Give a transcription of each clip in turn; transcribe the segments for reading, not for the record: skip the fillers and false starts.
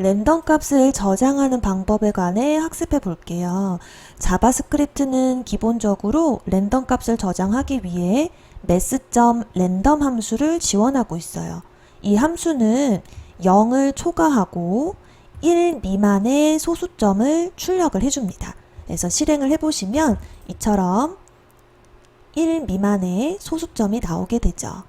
랜덤 값을 저장하는 방법에 관해 학습해 볼게요. 자바스크립트는 기본적으로 랜덤 값을 저장하기 위해 mass.random 함수를 지원하고 있어요. 이 함수는 0을 초과하고 1 미만의 소수점을 출력을 해줍니다. 그래서 실행을 해보시면 이처럼 1 미만의 소수점이 나오게 되죠.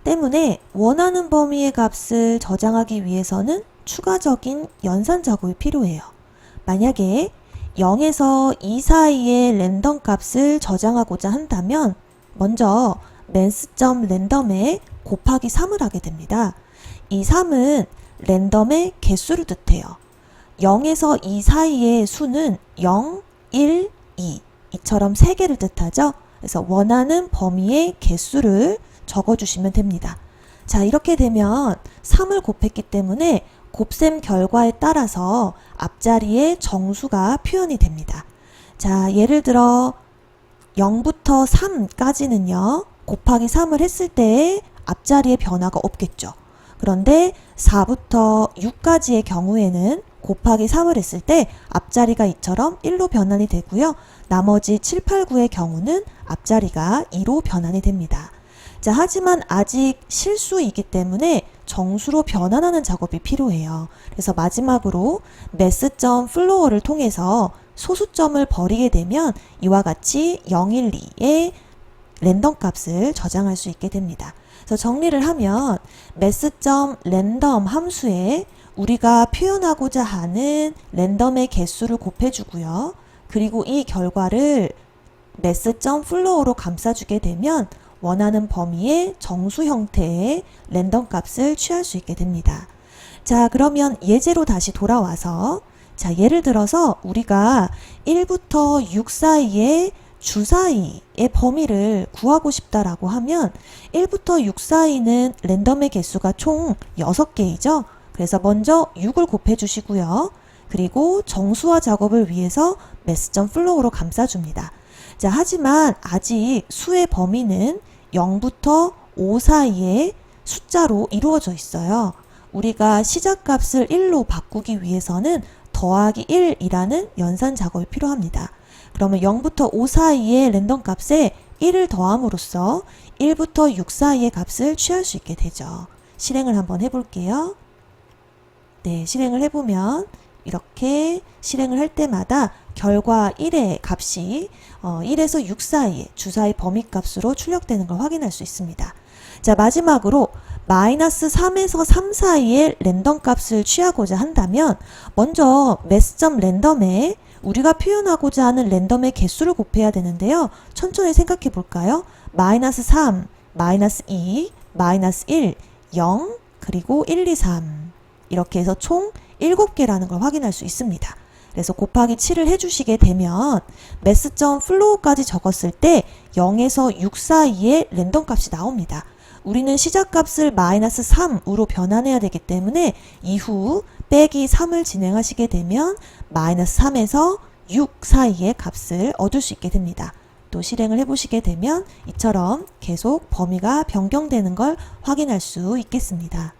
때문에 원하는 범위의 값을 저장하기 위해서는 추가적인 연산 작업이 필요해요. 만약에 0에서 2 사이의 랜덤 값을 저장하고자 한다면 먼저 mass.random에 곱하기 3을 하게 됩니다. 이 3은 랜덤의 개수를 뜻해요. 0에서 2 사이의 수는 0, 1, 2 이처럼 3개를 뜻하죠. 그래서 원하는 범위의 개수를 적어주시면 됩니다. 자, 이렇게 되면 3을 곱했기 때문에 곱셈 결과에 따라서 앞자리에 정수가 표현이 됩니다. 자, 예를 들어 0부터 3까지는요. 곱하기 3을 했을 때 앞자리에 변화가 없겠죠. 그런데 4부터 6까지의 경우에는 곱하기 3을 했을 때 앞자리가 이처럼 1로 변환이 되고요. 나머지 7, 8, 9의 경우는 앞자리가 2로 변환이 됩니다. 자, 하지만 아직 실수이기 때문에 정수로 변환하는 작업이 필요해요. 그래서 마지막으로 mass.flow를 통해서 소수점을 버리게 되면 이와 같이 0, 1, 2의 랜덤 값을 저장할 수 있게 됩니다. 그래서 정리를 하면 mass.random 함수에 우리가 표현하고자 하는 랜덤의 개수를 곱해주고요. 그리고 이 결과를 mass.flow로 감싸주게 되면 원하는 범위의 정수 형태의 랜덤 값을 취할 수 있게 됩니다. 자, 그러면 예제로 다시 돌아와서 자, 예를 들어서 우리가 1부터 6 사이의 주사위의 범위를 구하고 싶다라고 하면 1부터 6 사이는 랜덤의 개수가 총 6개이죠. 그래서 먼저 6을 곱해 주시고요. 그리고 정수화 작업을 위해서 mass.flow로 감싸줍니다. 자, 하지만 아직 수의 범위는 0부터 5 사이의 숫자로 이루어져 있어요. 우리가 시작값을 1로 바꾸기 위해서는 더하기 1이라는 연산 작업이 필요합니다. 그러면 0부터 5 사이의 랜덤 값에 1을 더함으로써 1부터 6 사이의 값을 취할 수 있게 되죠. 실행을 한번 해볼게요. 네, 실행을 해보면 이렇게 실행을 할 때마다 결과 1의 값이 1에서 6 사이의 주사위 범위 값으로 출력되는 걸 확인할 수 있습니다. 자, 마지막으로 마이너스 3에서 3 사이의 랜덤 값을 취하고자 한다면 먼저 mass.random에 우리가 표현하고자 하는 랜덤의 개수를 곱해야 되는데요. 천천히 생각해 볼까요? 마이너스 3, 마이너스 2, 마이너스 1, 0, 그리고 1, 2, 3 이렇게 해서 총 7개라는 걸 확인할 수 있습니다. 그래서 곱하기 7을 해주시게 되면 mass.flow까지 적었을 때 0에서 6 사이의 랜덤 값이 나옵니다. 우리는 시작값을 마이너스 3으로 변환해야 되기 때문에 이후 빼기 3을 진행하시게 되면 마이너스 3에서 6 사이의 값을 얻을 수 있게 됩니다. 또 실행을 해보시게 되면 이처럼 계속 범위가 변경되는 걸 확인할 수 있겠습니다.